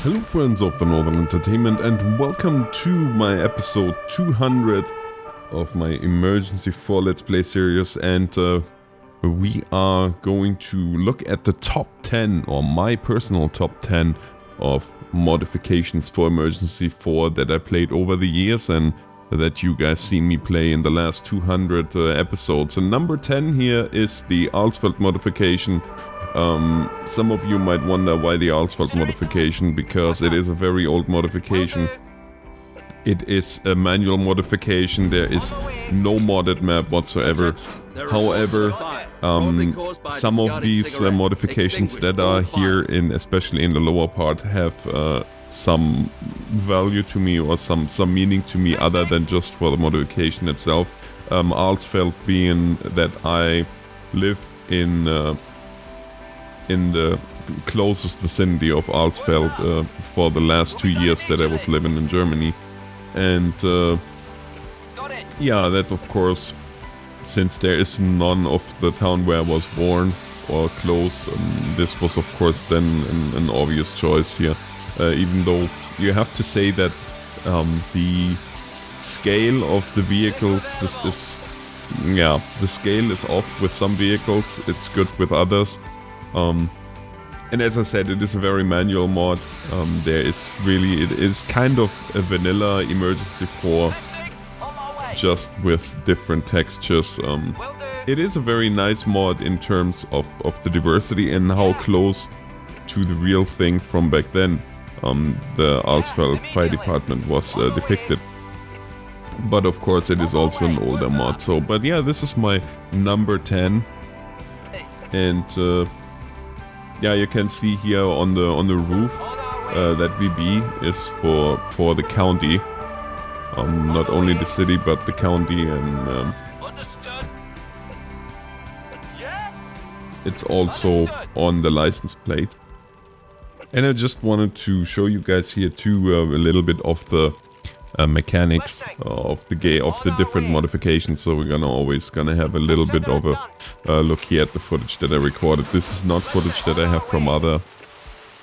Hello friends of the Northern Entertainment and welcome to my episode 200 of my Emergency 4 Let's Play series, and we are going to look at the top 10 or my personal top 10 of modifications for Emergency 4 that I played over the years and that you guys seen me play in the last 200 episodes. And number 10 here is the Alsfeld Modification. Some of you might wonder why the Alsfeld Modification, because it is a very old modification. It is a manual modification, there is no modded map whatsoever. However, some of these modifications that are here, especially in the lower part, have some value to me or some meaning to me other than just for the modification itself. Alsfeld being that I lived in the closest vicinity of Alsfeld for the last 2 years that I was living in Germany. And yeah, that of course, since there is none of the town where I was born or close, this was of course then an obvious choice here. Even though you have to say that the scale of the vehicles, the scale is off with some vehicles, it's good with others. And as I said, it is a very manual mod. It is kind of a vanilla Emergency 4, just with different textures. It is a very nice mod in terms of the diversity and how close to the real thing from back then the Alsfeld Fire Department was depicted. But of course it is also an older mod. So, but yeah, this is my number 10. And yeah, you can see here on the roof that VB is for the county, not only the city but the county, and it's also on the license plate. And I just wanted to show you guys here too a little bit of the mechanics of the different modifications. So we're always gonna have a little bit of a look here at the footage that I recorded. This is not footage that I have from other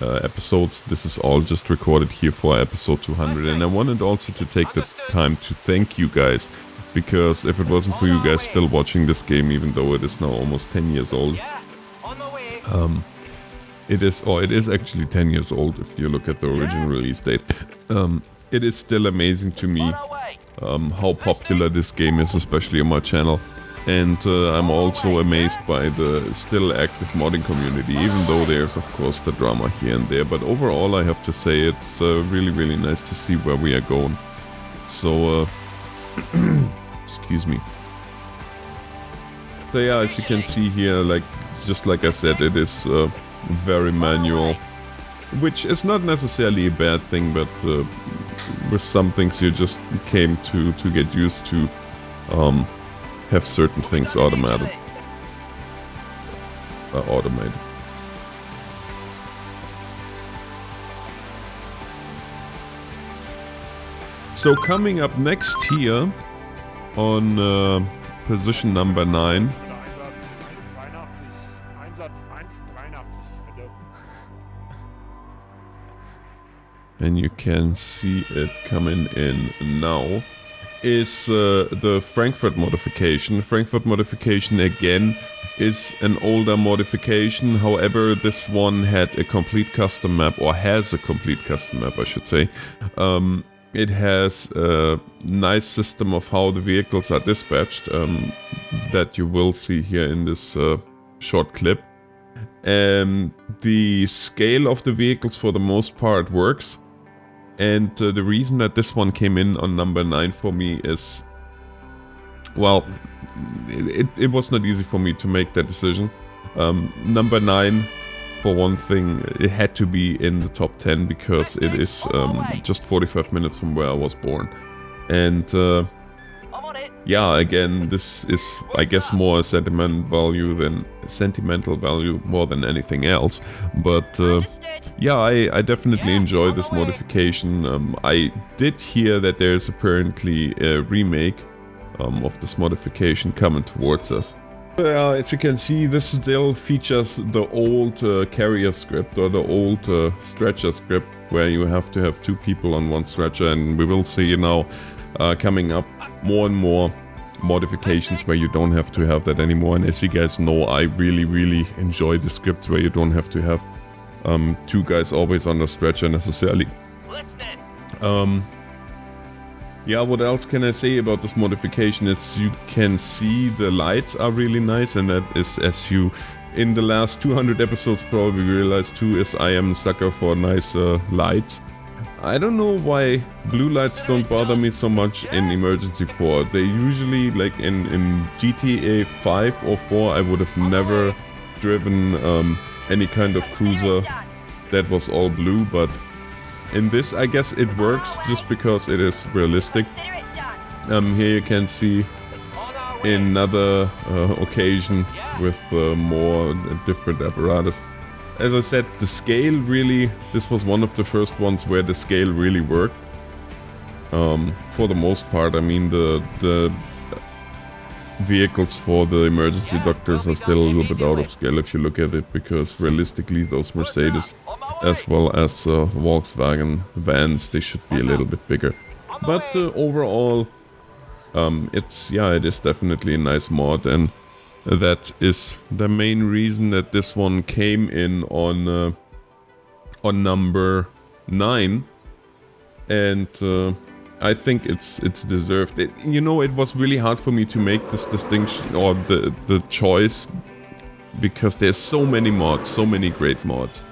episodes. This is all just recorded here for episode 200. And I wanted also to take the time to thank you guys, because if it wasn't for you guys still watching this game, even though it is now almost 10 years old, it is actually 10 years old if you look at the original release date. It is still amazing to me how popular this game is, especially on my channel. And I'm also amazed by the still active modding community, even though there's of course the drama here and there. But overall I have to say it's really nice to see where we are going. So, excuse me. So yeah, as you can see here, just like I said, it is very manual, which is not necessarily a bad thing, but with some things you just came to get used to have certain things automated. So coming up next here on position number 9. And you can see it coming in now, is the Frankfurt Modification. Frankfurt Modification again is an older modification. However, this one had a complete custom map, or has a complete custom map I should say. It has a nice system of how the vehicles are dispatched that you will see here in this short clip. The scale of the vehicles for the most part works. And the reason that this one came in on number 9 for me is, well, it was not easy for me to make that decision. Number 9, for one thing, it had to be in the top 10 because it is just 45 minutes from where I was born. And yeah, again, this is, I guess, more a sentimental value more than anything else. But yeah, I definitely enjoy this modification. I did hear that there's apparently a remake of this modification coming towards us. As you can see, this still features the old carrier script or the old stretcher script where you have to have 2 people on one stretcher, and we will see now coming up more and more modifications where you don't have to have that anymore. And as you guys know, I really enjoy the scripts where you don't have to have 2 guys always on the stretcher necessarily. Yeah, what else can I say about this modification is you can see the lights are really nice, and that is, as you in the last 200 episodes probably realized too, is I am a sucker for nice lights. I don't know why blue lights don't bother me so much in Emergency 4. They usually, like in GTA 5 or 4, I would have never driven any kind of cruiser that was all blue, but in this I guess it works just because it is realistic. Here you can see another occasion with more different apparatus. As I said, the scale really, this was one of the first ones where the scale really worked. For the most part, I mean the vehicles for the emergency doctors are still a little bit out of scale if you look at it, because realistically those Mercedes as well as Volkswagen vans, they should be a little bit bigger. But overall, it is definitely a nice mod, and that is the main reason that this one came in on number 9, and I think it's deserved. You know, it was really hard for me to make this distinction or the choice, because there's so many mods, so many great mods,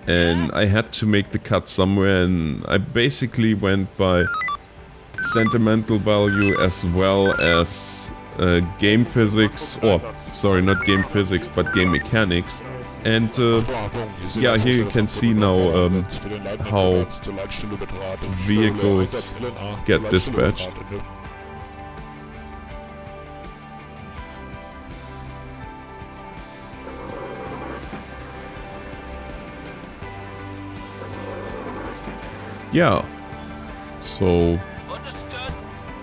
and I had to make the cut somewhere, and I basically went by sentimental value as well as game physics, or sorry, not game physics, but game mechanics. And yeah, here you can see now how vehicles get dispatched. Yeah, so,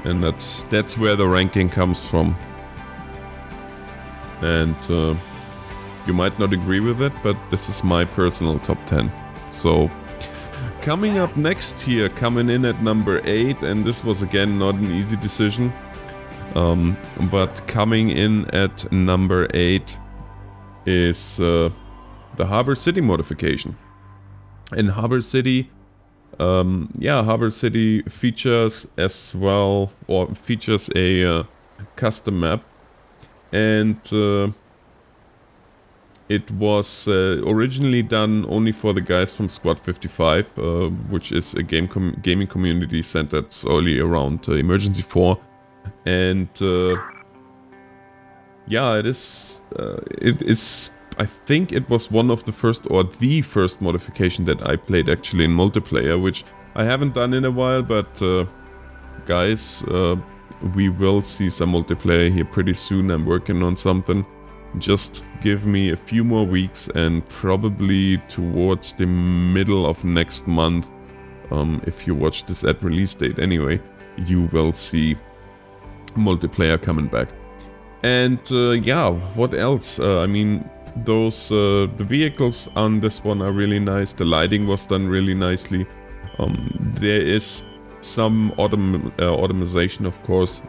and that's where the ranking comes from. And you might not agree with it, but this is my personal top 10. So, coming up next here, coming in at number 8, and this was again not an easy decision, but coming in at number 8 is the Harbor City modification. And Harbor City, Harbor City features as well, or features a custom map, and it was originally done only for the guys from Squad 55, which is a gaming community centered solely around Emergency 4, and it is. I think it was one of the first, or the first modification that I played actually in multiplayer, which I haven't done in a while, but guys, we will see some multiplayer here pretty soon. I'm working on something. Just give me a few more weeks, and probably towards the middle of next month, if you watch this at release date anyway, you will see multiplayer coming back. And what else? I mean, those the vehicles on this one are really nice. The lighting was done really nicely. There is some automation, of course.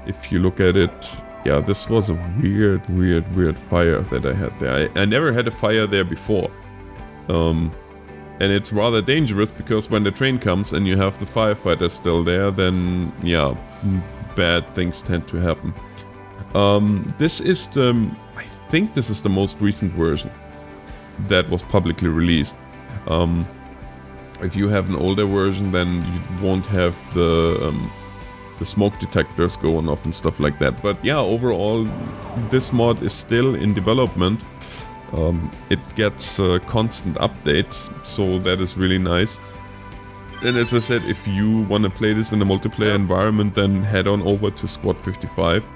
If you look at it, yeah, this was a weird fire that I had there. I never had a fire there before. And it's rather dangerous, because when the train comes and you have the firefighters still there, then yeah, bad things tend to happen. This is I think this is the most recent version that was publicly released. If you have an older version, then you won't have the smoke detectors going off and stuff like that. But yeah, overall, this mod is still in development. It gets constant updates, so that is really nice. And as I said, if you want to play this in a multiplayer environment, then head on over to Squad 55.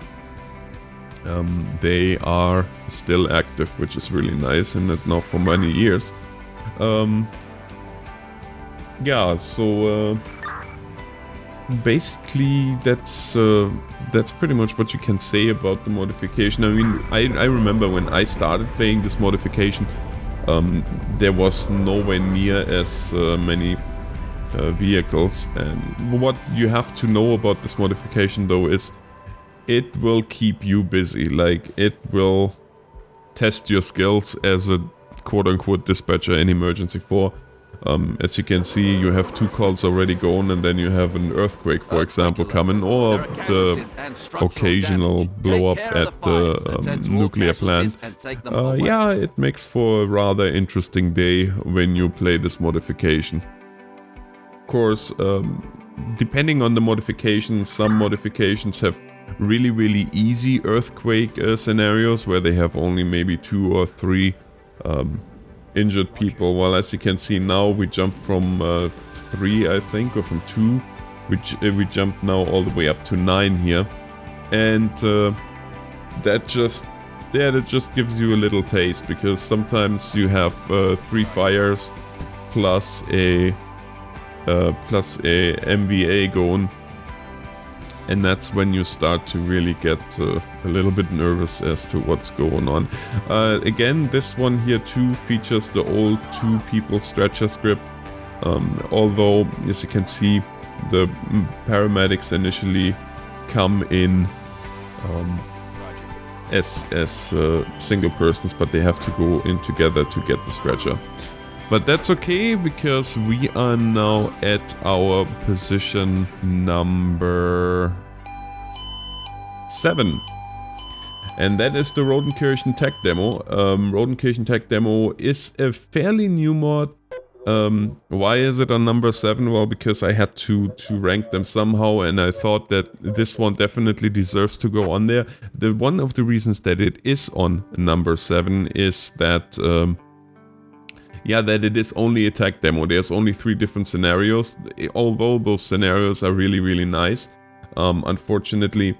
They are still active, which is really nice, and that now for many years. Basically that's pretty much what you can say about the modification. I mean, I remember when I started playing this modification, there was nowhere near as many vehicles. And what you have to know about this modification though is it will keep you busy. Like, it will test your skills as a quote-unquote dispatcher in emergency 4. As you can see, you have 2 calls already going, and then you have an earthquake, for example, coming, or the occasional blow-up at the nuclear plant. Yeah, it makes for a rather interesting day when you play this modification. Of course, depending on the modifications, some modifications have really easy earthquake scenarios where they have only maybe 2 or 3 injured people. Well, as you can see now, we jumped from 3, I think, or from 2, which we jumped now all the way up to 9 here, and that just gives you a little taste, because sometimes you have 3 fires plus a MVA going. And that's when you start to really get a little bit nervous as to what's going on. Again, this one here too features the old 2 people stretcher script. Although, as you can see, the paramedics initially come in as single persons, but they have to go in together to get the stretcher. But that's okay, because we are now at our position number 7. And that is the Rodenkirchen tech demo. Rodenkirchen tech demo is a fairly new mod. Why is it on number 7? Well, because I had to rank them somehow, and I thought that this one definitely deserves to go on there. One of the reasons that it is on number 7 is that that it is only a tech demo. There's only 3 different scenarios, although those scenarios are really nice. Unfortunately,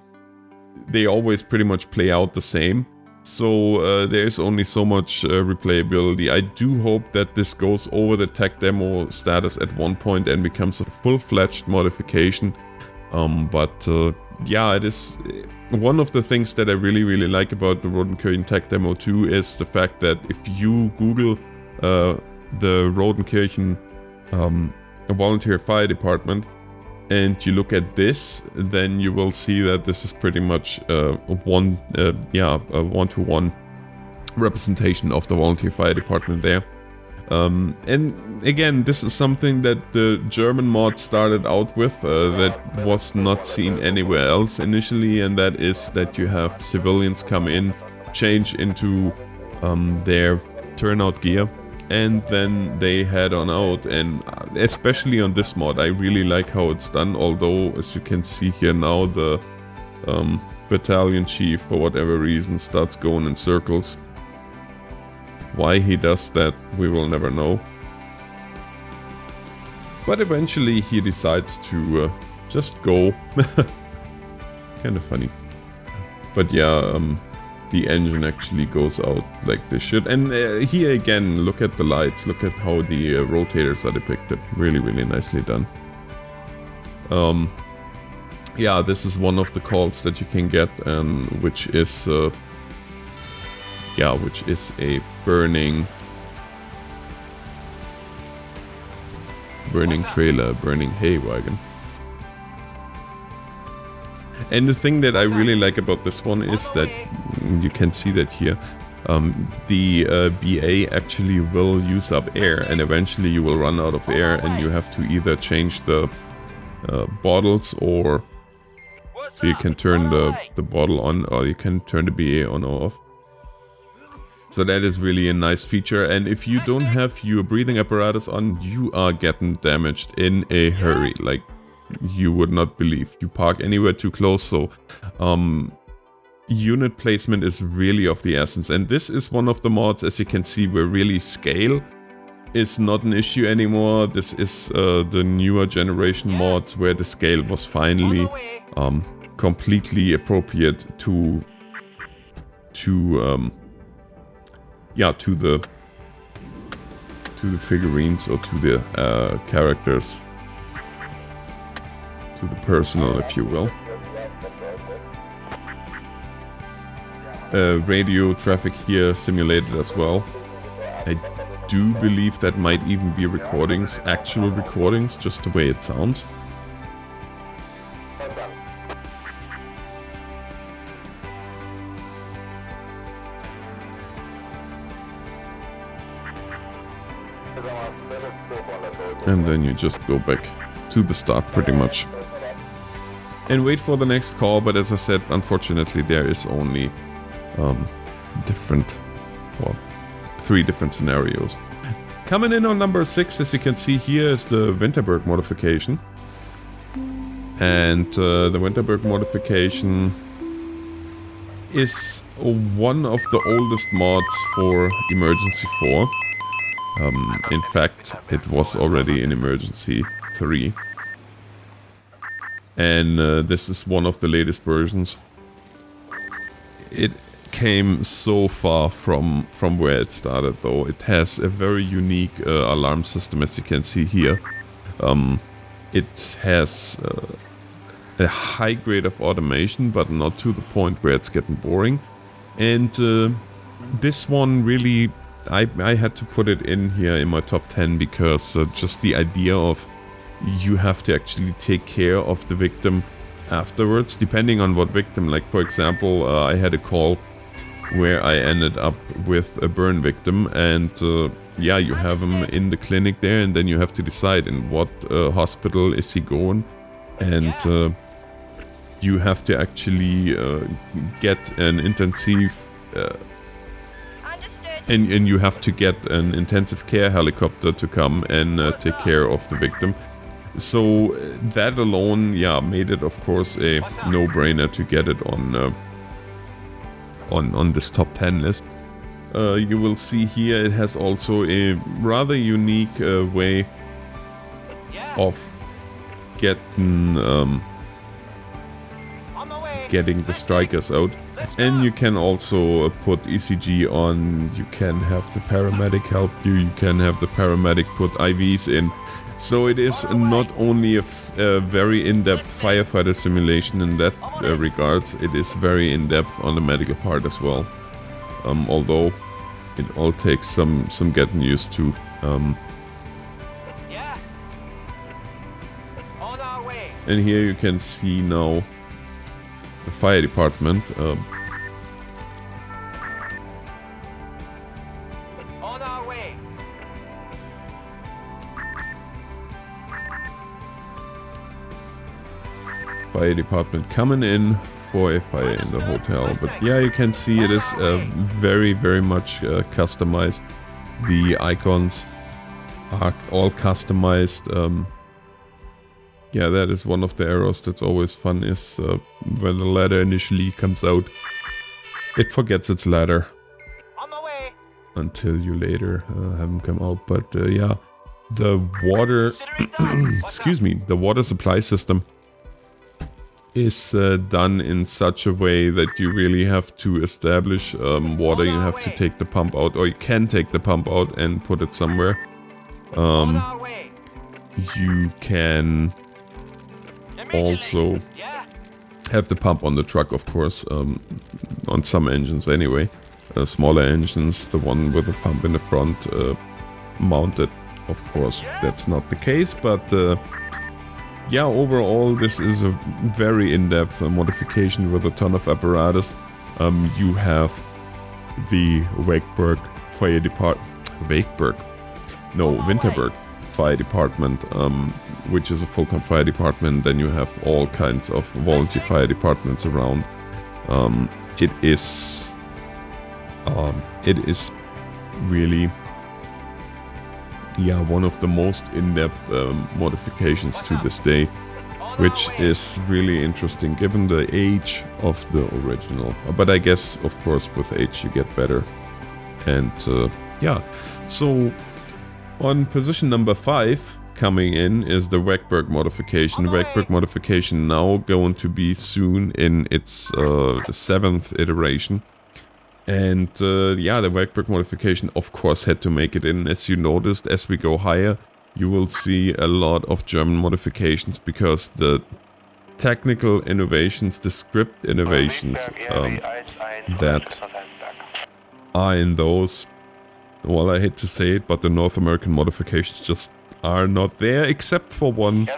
they always pretty much play out the same, so there's only so much replayability. I do hope that this goes over the tech demo status at one point and becomes a full-fledged modification. Yeah, it is one of the things that I really like about the Rodenkirchen tech demo too, is the fact that if you Google the Rodenkirchen volunteer fire department and you look at this, then you will see that this is pretty much a one-to-one representation of the volunteer fire department there. And again, this is something that the German mod started out with, that was not seen anywhere else initially, and that is that you have civilians come in, change into their turnout gear, and then they head on out. And especially on this mod, I really like how it's done, although as you can see here now, the battalion chief, for whatever reason, starts going in circles. Why he does that, we will never know. But eventually he decides to just go. Kind of funny. But yeah, the engine actually goes out like this should. And here again, look at the lights, look at how the rotators are depicted. Really nicely done. Yeah, this is one of the calls that you can get, which is a burning trailer, burning hay wagon. And the thing that I really like about this one is that you can see that here, the BA actually will use up air, and eventually you will run out of air, and you have to either change the bottles, or so you can turn the bottle on, or you can turn the BA on or off. So that is really a nice feature, and if you don't have your breathing apparatus on, you are getting damaged in a hurry, like you would not believe. You park anywhere too close, so unit placement is really of the essence. And this is one of the mods, as you can see, where really scale is not an issue anymore. This is the newer generation mods where the scale was finally completely appropriate to the figurines, or to the characters, to the personnel, if you will. Radio traffic here simulated as well. I do believe that might even be recordings, actual recordings, just the way it sounds. And then you just go back to the start pretty much. And wait for the next call, but as I said, unfortunately there is only three different scenarios. Coming in on number 6, as you can see here, is the Winterberg Modification. And the Winterberg Modification is one of the oldest mods for Emergency 4. In fact, it was already in Emergency 3. And this is one of the latest versions. It came so far from where it started, though. It has a very unique alarm system, as you can see here. It has a high grade of automation, but not to the point where it's getting boring. And this one really, I had to put it in here in my top 10 because just the idea of you have to actually take care of the victim afterwards, depending on what victim. Like, for example, I had a call where I ended up with a burn victim, and yeah, you have him in the clinic there, and then you have to decide in what hospital is he going, and you have to actually get an intensive and you have to get an intensive care helicopter to come and take care of the victim. So that alone, yeah, made it of course a no-brainer to get it on this top 10 list. You will see here it has also a rather unique way of getting the strikers out. And you can also put ECG on, you can have the paramedic help you, you can have the paramedic put IVs in. So it is not only a very in-depth firefighter simulation in that regards, it is very in-depth on the medical part as well. Although it all takes some getting used to. And here you can see now the fire department. Fire department coming in for a fire in the hotel. But yeah, you can see it is very, very much customized. The icons are all customized. Yeah, that is one of the errors that's always fun, is when the ladder initially comes out, it forgets its ladder until you later have them come out. But yeah, the water excuse me, the water supply system is done in such a way that you really have to establish water. You have to take the pump out, or you can take the pump out and put it somewhere. You can also have the pump on the truck, of course, on some engines anyway. Smaller engines, the one with the pump in the front mounted, of course, that's not the case, but yeah, overall this is a very in-depth modification with a ton of apparatus. You have the Wegberg fire department, Winterberg fire department, which is a full-time fire department. Then you have all kinds of volunteer fire departments around. It is really, yeah, one of the most in-depth modifications to this day, which is really interesting given the age of the original. But I guess, of course, with age you get better. And yeah, so on position number 5 coming in is the Wegberg Modification. Wegberg Modification now going to be soon in its 7th iteration. And yeah, the Wegberg Modification of course had to make it in. As you noticed, as we go higher, you will see a lot of German modifications, because the technical innovations, the script innovations that are in those well, I hate to say it, but the North American modifications just are not there, except for one.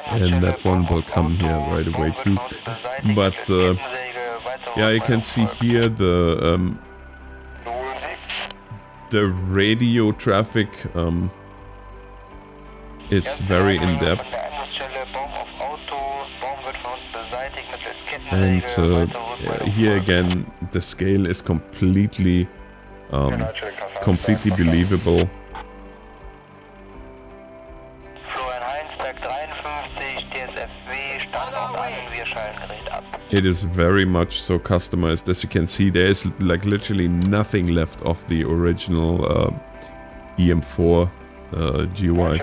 And that one will come here right away too. But yeah, you can see here the radio traffic is very in depth. And here again, the scale is completely believable. It is very much so customized. As you can see, there is like literally nothing left of the original EM4 GUI.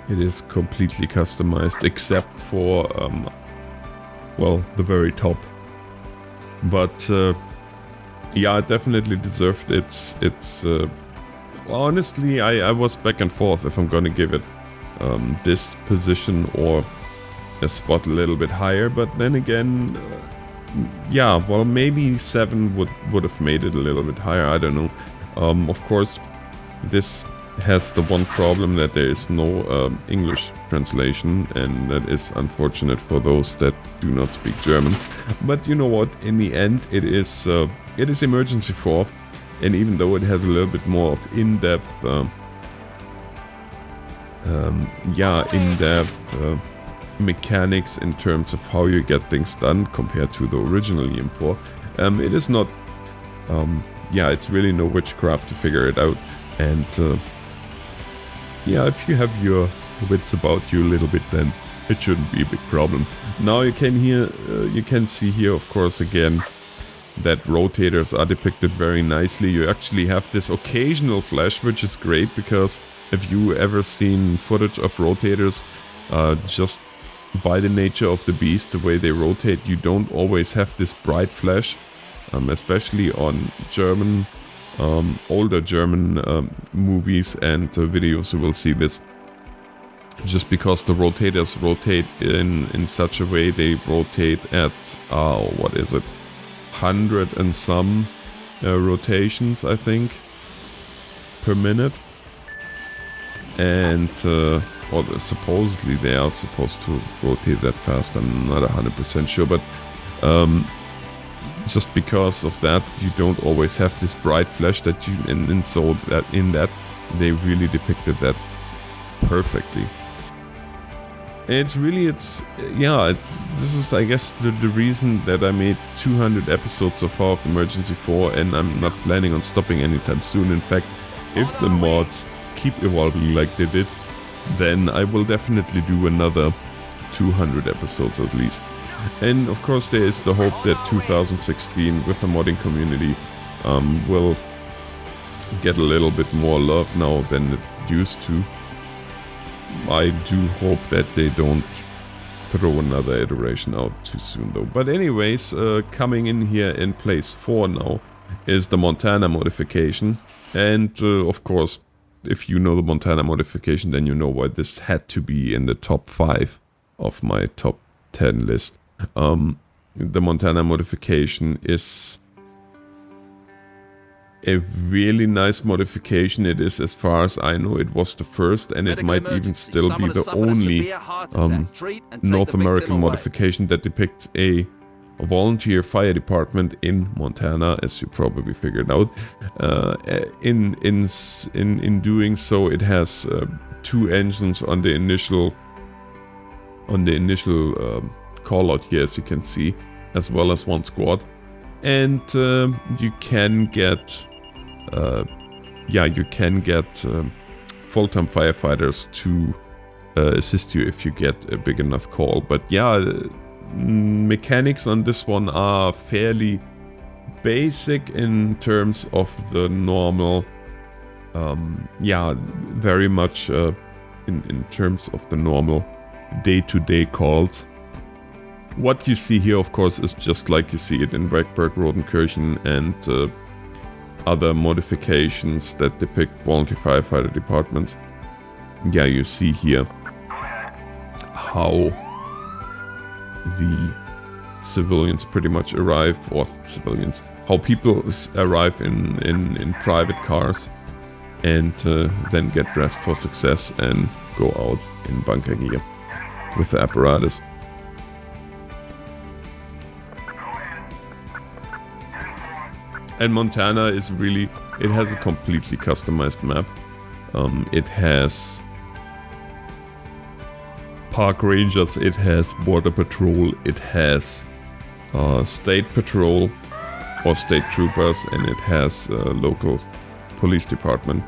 It is completely customized, except for, well, the very top. But yeah, it definitely deserved its honestly, I was back and forth if I'm gonna give it this position or a spot a little bit higher, but then again, yeah, well, maybe 7 would have made it a little bit higher, I don't know. Of course, this has the one problem that there is no English translation, and that is unfortunate for those that do not speak German. But you know what, in the end, it is emergency 4. And even though it has a little bit more of in-depth, mechanics in terms of how you get things done compared to the original EM4, it is not, yeah, it's really no witchcraft to figure it out. And yeah, if you have your wits about you a little bit, then it shouldn't be a big problem. Now you can see here, of course, again, that rotators are depicted very nicely. You actually have this occasional flash, which is great, because if you ever seen footage of rotators, just by the nature of the beast, the way they rotate, you don't always have this bright flash, especially on German, older German movies and videos. You will see this, just because the rotators rotate in such a way. They rotate at, what is it? 100 and some rotations, I think, per minute. And or supposedly they are supposed to rotate that fast. I'm not 100% sure, but just because of that, you don't always have this bright flash that you, and so that in that they really depicted that perfectly. It's really, yeah, this is, I guess, the reason that I made 200 episodes so far of Emergency 4, and I'm not planning on stopping anytime soon. In fact, if the mods keep evolving like they did, then I will definitely do another 200 episodes at least. And of course there is the hope that 2016 with the modding community will get a little bit more love now than it used to. I do hope that they don't throw another iteration out too soon though. But anyways, coming in here in place 4 now is the Montana Modification. And of course, if you know the Montana Modification, then you know why this had to be in the top 5 of my top 10 list. The Montana Modification is a really nice modification. It is, as far as I know, it was the first, and it might even still be the only North American modification that depicts a volunteer fire department in Montana, as you probably figured out. In doing so, it has 2 engines on the initial call out here, as you can see, as well as 1 squad. And you can get full-time firefighters to assist you if you get a big enough call. But yeah, mechanics on this one are fairly basic in terms of the normal, very much in terms of the normal day-to-day calls. What you see here, of course, is just like you see it in Wegberg, Rodenkirchen, and other modifications that depict volunteer firefighter departments. Yeah, you see here how the civilians pretty much arrive, or civilians, how people arrive in private cars and then get dressed for success and go out in bunker gear with the apparatus. And Montana is really, it has a completely customized map. It has park rangers, it has border patrol, it has state patrol or state troopers, and it has local police department.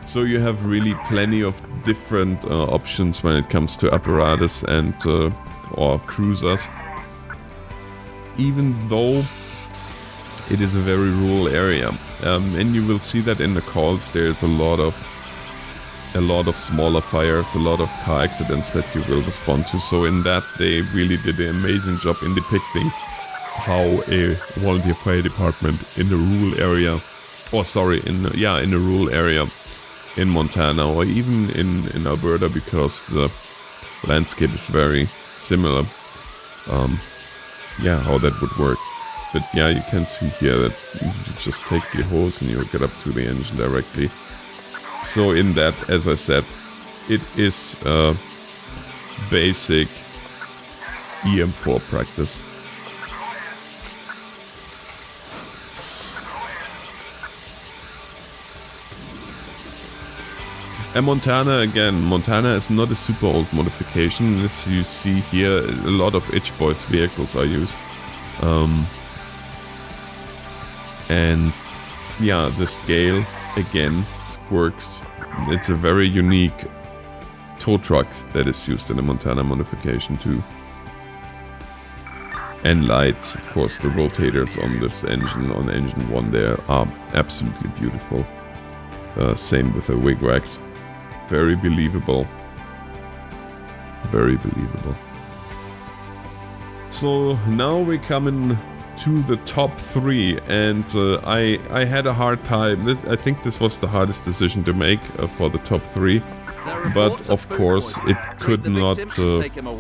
So you have really plenty of different options when it comes to apparatus and or cruisers. Even though it is a very rural area, and you will see that in the calls. There's a lot of smaller fires, a lot of car accidents that you will respond to. So in that, they really did an amazing job in depicting how a volunteer fire department in the rural area, or sorry, in a rural area in Montana, or even in Alberta, because the landscape is very similar. How that would work. But yeah, you can see here that you just take the hose and you get up to the engine directly. So in that, as I said, it is basic EM4 practice. And Montana, again, Montana is not a super old modification. As you see here, a lot of Itch Boys vehicles are used. And yeah, the scale again works. It's a very unique tow truck that is used in the Montana modification too. And lights, of course, the rotators on this engine, on engine 1 there, are absolutely beautiful. Same with the wigwags. Very believable. Very believable. So now we come in to the top 3, and I had a hard time. I think this was the hardest decision to make for the top 3, but of course it could not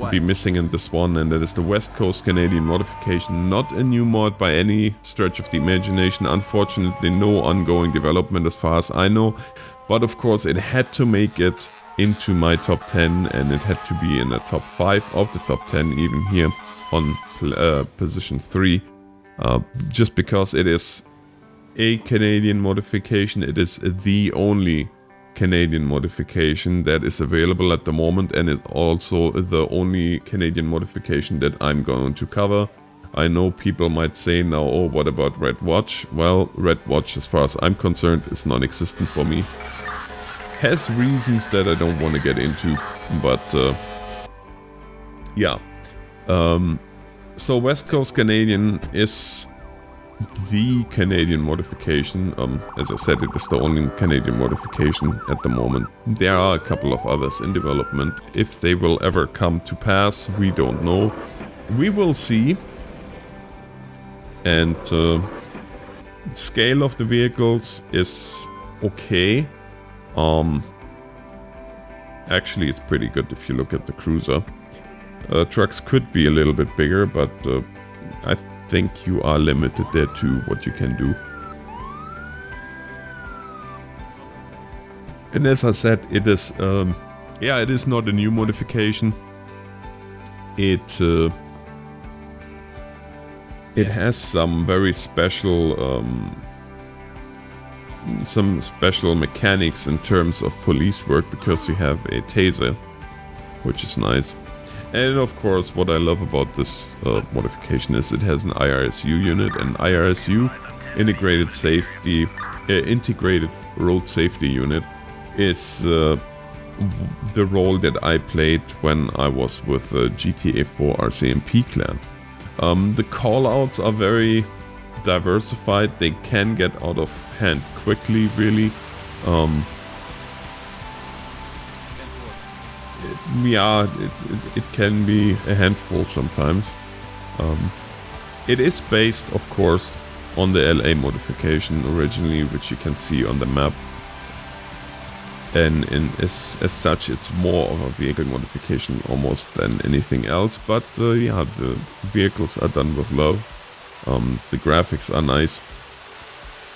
be missing in this one, and that is the West Coast Canadian Modification. Not a new mod by any stretch of the imagination, unfortunately no ongoing development as far as I know, but of course it had to make it into my top 10, and it had to be in the top 5 of the top 10, even here on position 3. Just because it is a Canadian modification, it is the only Canadian modification that is available at the moment, and is also the only Canadian modification that I'm going to cover. I know people might say now, oh, what about Red Watch? Well, Red Watch, as far as I'm concerned, is non-existent for me. Has reasons that I don't want to get into, but yeah. So West Coast Canadian is the Canadian modification. As I said, it is the only Canadian modification at the moment. There are a couple of others in development. If they will ever come to pass, we don't know. We will see. And scale of the vehicles is okay. Actually, it's pretty good if you look at the cruiser. Trucks could be a little bit bigger, but I think you are limited there to what you can do. And as I said, it is, it is not a new modification. It has some very special, mechanics in terms of police work, because you have a taser, which is nice. And of course, what I love about this modification is it has an IRSU unit, and IRSU, integrated road safety unit, is the role that I played when I was with the GTA 4 RCMP clan. The callouts are very diversified. They can get out of hand quickly, really. It can be a handful sometimes. It is based, of course, on the LA modification originally, which you can see on the map. and as such it's more of a vehicle modification almost than anything else. But yeah, the vehicles are done with love. The graphics are nice,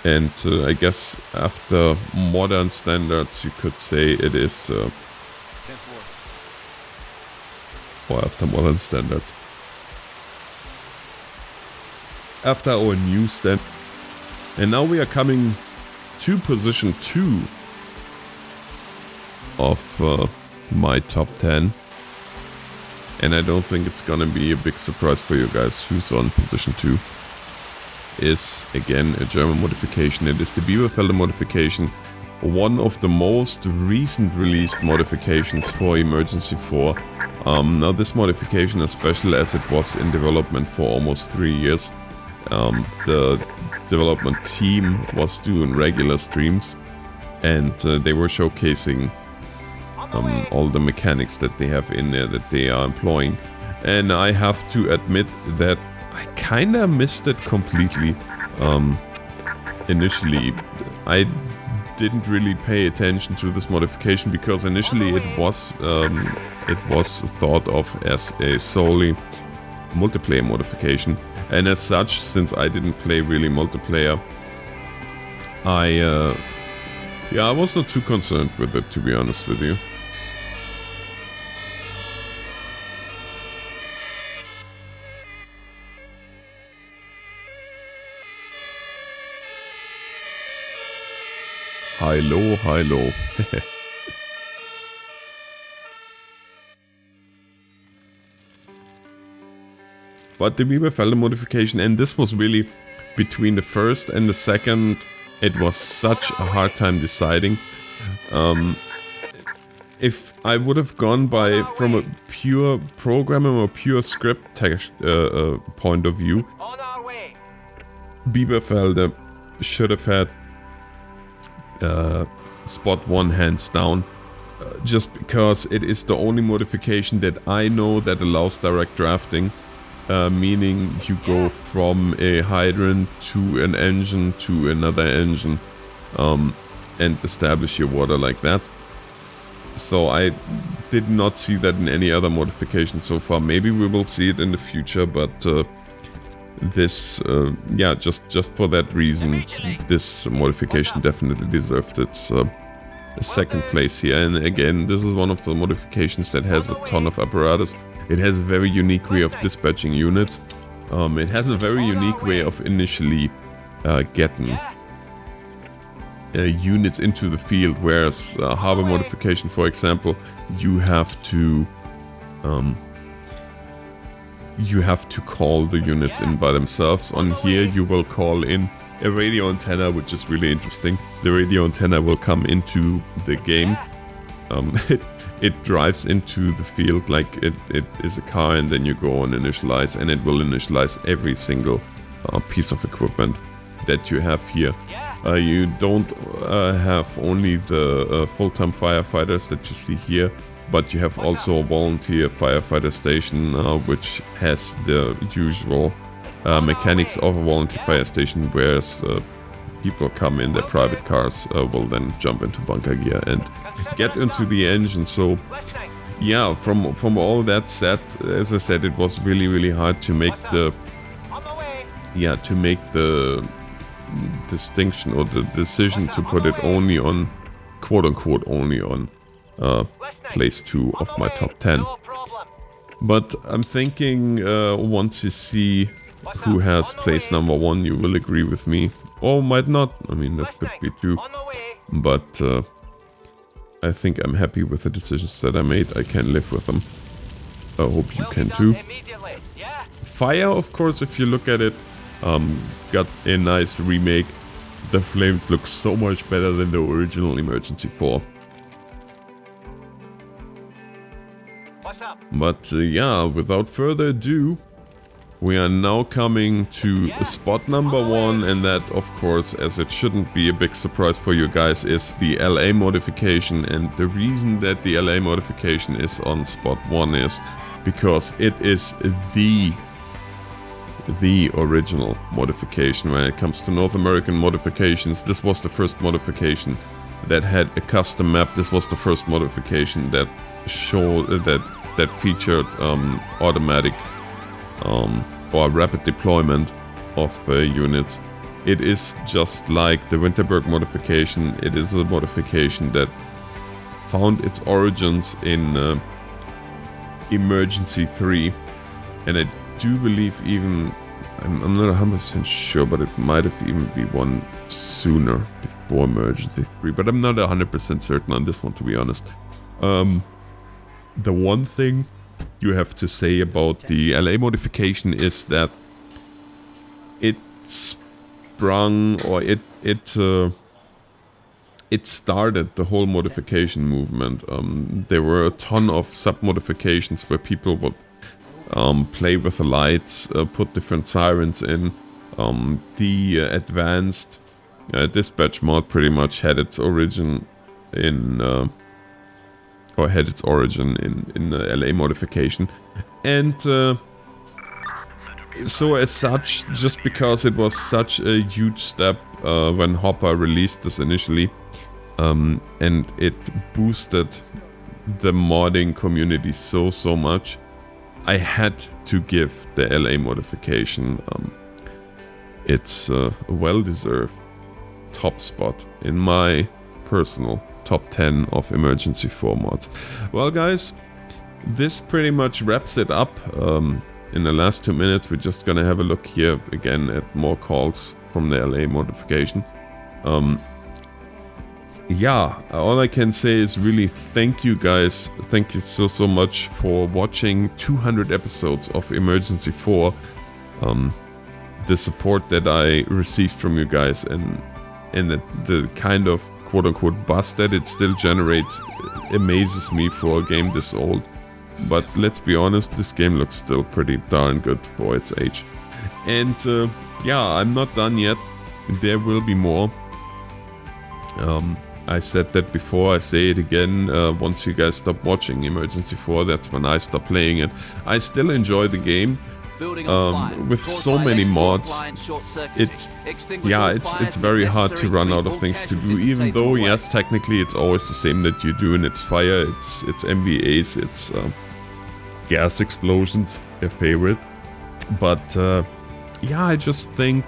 and I guess after modern standards you could say it is or after modern standards, after our new standard. And now we are coming to position 2 of my top 10. And I don't think it's gonna be a big surprise for you guys who's on position 2. Is again a German modification. It is the Bieberfelde Modification, one of the most recent released modifications for Emergency 4. Now this modification is special as it was in development for almost 3 years. The development team was doing regular streams, and they were showcasing all the mechanics that they have in there that they are employing. And I have to admit that I kinda missed it completely. Initially, I didn't really pay attention to this modification because initially it was thought of as a solely multiplayer modification. And as such, since I didn't play really multiplayer, I was not too concerned with it, to be honest with you. Hi-lo, hi-lo. But the Bieberfelde Modification, and this was really between the first and the second, it was such a hard time deciding. If I would have gone from a pure programming or pure script point of view, Bieberfelde should have had spot 1 hands down, just because it is the only modification that I know that allows direct drafting. Meaning you go from a hydrant to an engine to another engine, and establish your water like that. So I did not see that in any other modification so far. Maybe we will see it in the future, but this, yeah, just for that reason, this modification definitely deserves its second place here. And again, this is one of the modifications that has a ton of apparatus. It has a very unique way of dispatching units. It has a very unique way of initially getting units into the field, whereas harbor modification, for example, you have to call the units in by themselves. On here, you will call in a radio antenna, which is really interesting. The radio antenna will come into the game. It drives into the field like it is a car, and then you go on initialize, and it will initialize every single piece of equipment that you have here. You don't have only the full-time firefighters that you see here, but you have also a volunteer firefighter station, which has the usual mechanics of a volunteer fire station, whereas people come in their private cars, will then jump into bunker gear and get into the engine. So yeah, from all that said, as I said, it was really hard to make the distinction or the decision to put it only on, quote unquote, only on place 2 of my top 10. But I'm thinking once you see who has place number 1, you will agree with me. Or might not. I mean, that could be too. But I think I'm happy with the decisions that I made. I can live with them. I hope you can too. Fire, of course, if you look at it, got a nice remake. The flames look so much better than the original Emergency 4. But yeah, without further ado, we are now coming to spot number 1, and that, of course, as it shouldn't be a big surprise for you guys, is the LA modification. And the reason that the LA modification is on spot 1 is because it is the original modification when it comes to North American modifications. This was the first modification that had a custom map. This was the first modification that showed that featured automatic or rapid deployment of units. It is just like the Winterberg modification. It is a modification that found its origins in Emergency 3, and I do believe even, I'm not 100% sure, but it might have even been one sooner before Emergency 3, but I'm not 100% certain on this one, to be honest. The one thing you have to say about the LA modification is that it sprung, or it started the whole modification movement. There were a ton of sub-modifications where people would play with the lights, put different sirens in. The advanced dispatch mod pretty much had its origin in the LA modification, and so as such, just because it was such a huge step when Hopper released this initially, and it boosted the modding community so much, I had to give the LA modification its well-deserved top spot in my personal top 10 of Emergency 4 mods. Well guys, this pretty much wraps it up. In the last 2 minutes we're just gonna have a look here again at more calls from the LA modification. Yeah, all I can say is really thank you guys. Thank you so much for watching 200 episodes of Emergency 4. The support that I received from you guys, and the kind of quote-unquote buzz that it still generates amazes me for a game this old. But let's be honest, this game looks still pretty darn good for its age. And yeah, I'm not done yet. There will be more. I said that before, I say it again. Once you guys stop watching Emergency 4, that's when I stop playing it. I still enjoy the game. With so many mods, it's very hard to run out of things to do, even though yes, technically it's always the same that you do, and it's fire, it's MVAs, it's gas explosions, a favorite. But yeah, I just think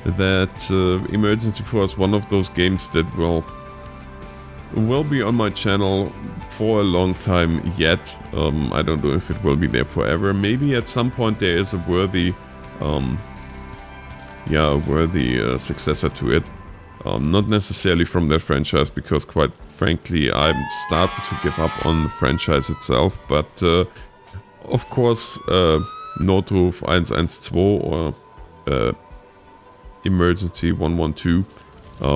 that Emergency 4 is one of those games that will be on my channel for a long time yet. I don't know if it will be there forever. Maybe at some point there is a worthy successor to it. Not necessarily from that franchise, because quite frankly I'm starting to give up on the franchise itself, but of course Notruf 112 or Emergency 112,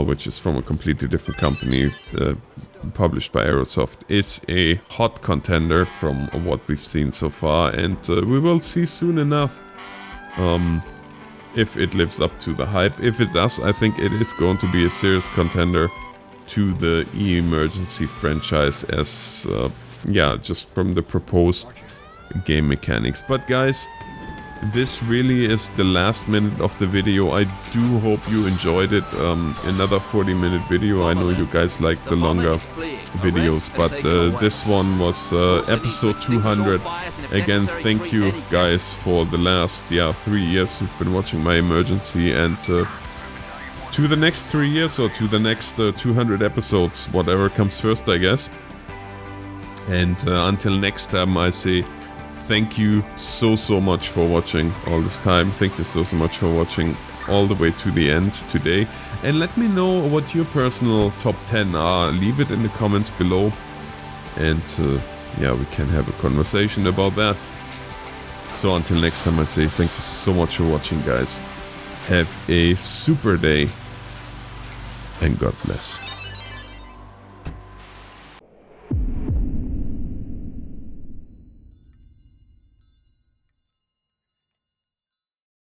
which is from a completely different company, published by Aerosoft, is a hot contender from what we've seen so far, and we will see soon enough if it lives up to the hype. If it does, I think it is going to be a serious contender to the Emergency franchise, as yeah, just from the proposed game mechanics. But guys, this really is the last minute of the video. I do hope you enjoyed it. Another 40-minute video. I know you guys like the longer videos, but this one was episode 200. Again, thank you guys for the last 3 years you've been watching my Emergency, and to the next 3 years, or to the next 200 episodes, whatever comes first, I guess. And until next time, I say thank you so much for watching all this time. Thank you so much for watching all the way to the end today. And let me know what your personal top 10 are. Leave it in the comments below. And yeah, we can have a conversation about that. So until next time, I say thank you so much for watching, guys. Have a super day. And God bless.